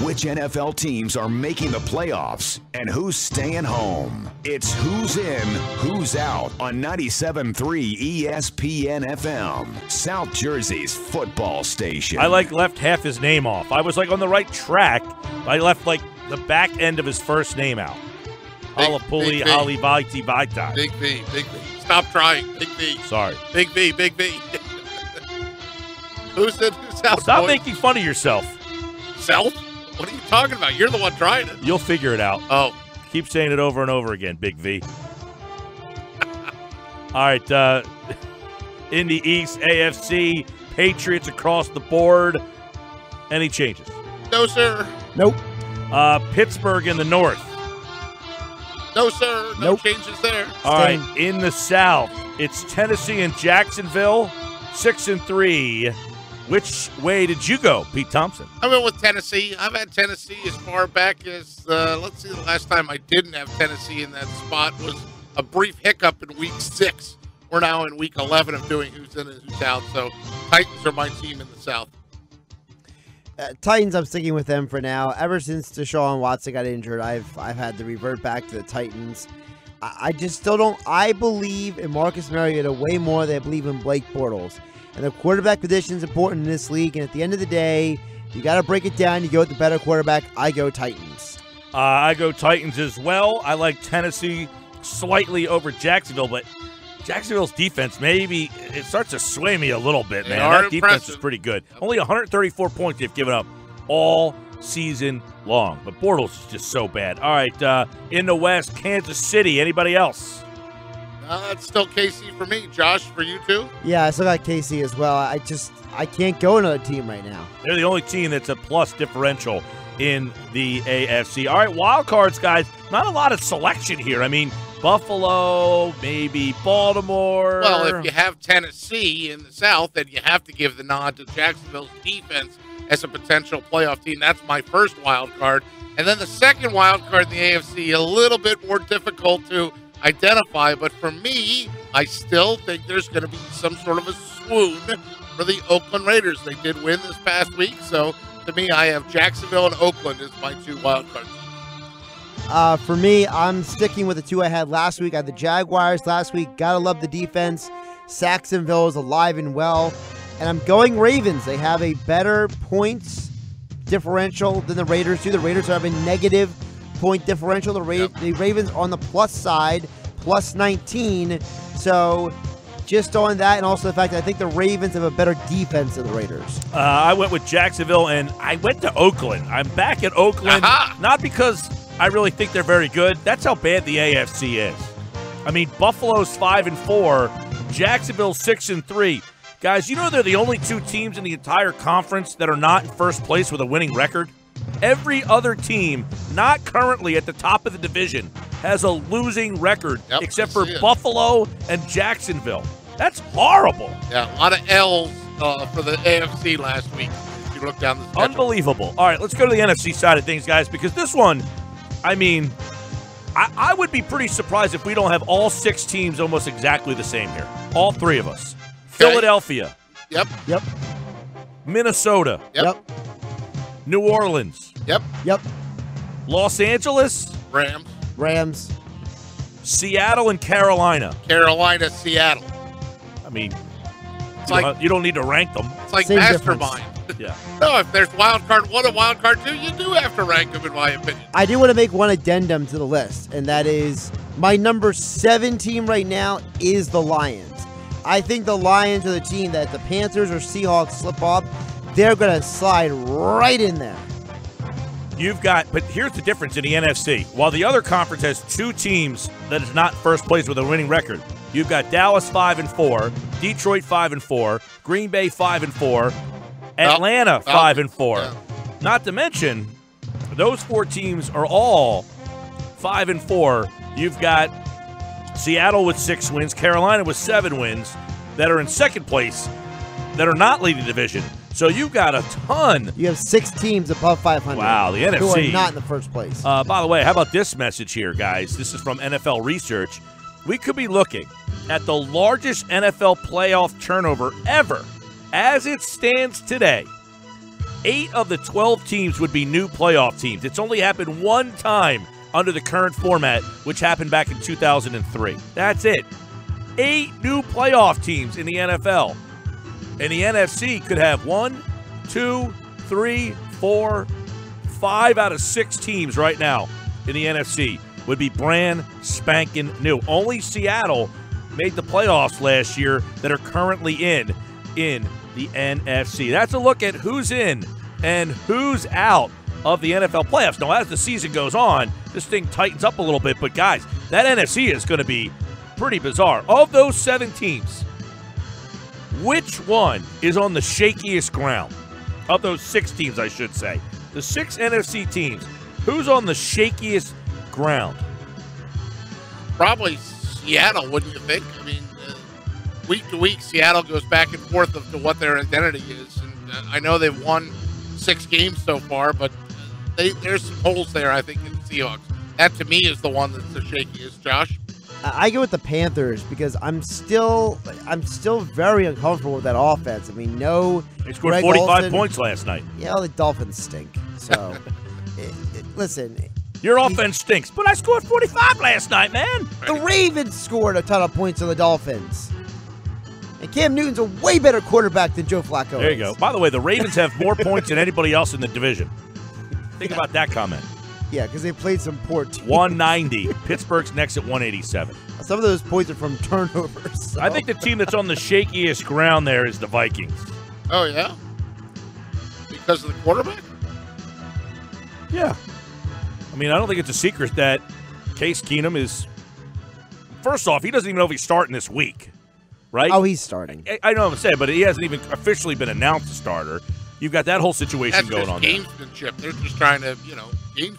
which NFL teams are making the playoffs and who's staying home. It's Who's In, Who's Out on 97.3 ESPN FM, South Jersey's football station. I left half his name off. I was on the right track. I left the back end of his first name out. Halipuli, Halivaiti, Vaitai. Big V. Stop trying. Big V. Sorry. Big V. Who's in, who's out? Stop making fun of yourself. Self? What are you talking about? You're the one trying it. You'll figure it out. Oh. Keep saying it over and over again, Big V. All right. In the East, AFC, Patriots across the board. Any changes? No, sir. Nope. Pittsburgh in the North. No, sir. No changes there. All right. In the South, it's Tennessee and Jacksonville, 6-3. Which way did you go, Pete Thompson? I went with Tennessee. I've had Tennessee as far back as, let's see, the last time I didn't have Tennessee in that spot was a brief hiccup in Week 6. We're now in Week 11 of doing who's in and who's out, so Titans are my team in the South. Titans, I'm sticking with them for now. Ever since Deshaun Watson got injured, I've had to revert back to the Titans. I just still don't. I believe in Marcus Mariota way more than I believe in Blake Bortles. And the quarterback position is important in this league. And at the end of the day, you got to break it down. You go with the better quarterback. I go Titans. I go Titans as well. I like Tennessee slightly over Jacksonville, but Jacksonville's defense, maybe it starts to sway me a little bit, man. That defense is pretty good. Only 134 points they've given up all season long. But Bortles is just so bad. All right, in the West, Kansas City. Anybody else? That's still KC for me. Josh, for you too? Yeah, I still got KC as well. I can't go another team right now. They're the only team that's a plus differential in the AFC. All right, wild cards, guys. Not a lot of selection here. I mean, Buffalo, maybe Baltimore. Well, if you have Tennessee in the South, then you have to give the nod to Jacksonville's defense as a potential playoff team. That's my first wild card. And then the second wild card in the AFC, a little bit more difficult to identify, but for me, I still think there's going to be some sort of a swoon for the Oakland Raiders. They did win this past week, so to me, I have Jacksonville and Oakland as my two wild cards. For me, I'm sticking with the two I had last week. I had the Jaguars last week. Gotta love the defense. Saxonville is alive and well. And I'm going Ravens. They have a better points differential than the Raiders do. The Raiders have a negative point differential. The Ravens on the plus side, plus 19. So just on that, and also the fact that I think the Ravens have a better defense than the Raiders. I went with Jacksonville, and I went to Oakland. I'm back at Oakland, not because I really think they're very good. That's how bad the AFC is. I mean, Buffalo's 5-4, Jacksonville's 6-3. Guys, you know they're the only two teams in the entire conference that are not in first place with a winning record? Every other team, not currently at the top of the division, has a losing record, except for Buffalo and Jacksonville. That's horrible. Yeah, a lot of L's for the AFC last week. If you look down the schedule. Unbelievable. All right, let's go to the NFC side of things, guys, because this one, I mean, I would be pretty surprised if we don't have all 6 teams almost exactly the same here. All 3 of us. Okay. Philadelphia. Yep. Minnesota. Yep. New Orleans. Yep. Los Angeles. Rams. Seattle and Carolina. Seattle. I mean, you don't need to rank them. It's like same Mastermind. Yeah. No, if there's wild card 1 and wild card 2, you do have to rank them, in my opinion. I do want to make one addendum to the list, and that is my number 7 team right now is the Lions. I think the Lions are the team that the Panthers or Seahawks slip off, they're going to slide right in there. But here's the difference in the NFC. While the other conference has 2 teams that is not first place with a winning record, you've got Dallas 5-4, Detroit 5-4, Green Bay 5-4, Atlanta 5-4. Yeah. Not to mention, those 4 teams are all 5-4. You've got Seattle with 6 wins, Carolina with 7 wins that are in second place that are not leading the division. So you've got a ton. You have 6 teams above 500. Wow, the NFC. Who are not in the first place. By the way, how about this message here, guys? This is from NFL Research. We could be looking at the largest NFL playoff turnover ever as it stands today. 8 of the 12 teams would be new playoff teams. It's only happened one time under the current format, which happened back in 2003. That's it. 8 new playoff teams in the NFL. And the NFC could have 1, 2, 3, 4, 5 out of 6 teams right now in the NFC would be brand spanking new. Only Seattle made the playoffs last year that are currently in the NFC. That's a look at who's in and who's out of the NFL playoffs. Now, as the season goes on, this thing tightens up a little bit. But, guys, that NFC is going to be pretty bizarre. Of those 7 teams, which one is on the shakiest ground? Of those 6 teams, I should say. The 6 NFC teams, who's on the shakiest ground? Probably Seattle, wouldn't you think? I mean, week to week, Seattle goes back and forth as to what their identity is. And I know they've won 6 games so far, but there's some holes there, I think, in the Seahawks. That, to me, is the one that's the shakiest. Josh? I go with the Panthers because I'm still very uncomfortable with that offense. I mean, they scored Greg 45 Olsen. Points last night. Yeah, well, the Dolphins stink. So, listen. Your offense stinks, but I scored 45 last night, man. The Ravens scored a ton of points on the Dolphins. And Cam Newton's a way better quarterback than Joe Flacco There you go. By the way, the Ravens have more points than anybody else in the division. Think about that comment. Yeah, because they played some poor teams. 190. Pittsburgh's next at 187. Some of those points are from turnovers. So. I think the team that's on the shakiest ground there is the Vikings. Oh, yeah? Because of the quarterback? Yeah. I mean, I don't think it's a secret that Case Keenum is – first off, he doesn't even know if he's starting this week, right? Oh, he's starting. I know what I'm saying, but he hasn't even officially been announced a starter. You've got that whole situation going on there. Gamesmanship. They're just trying to, gamesmanship.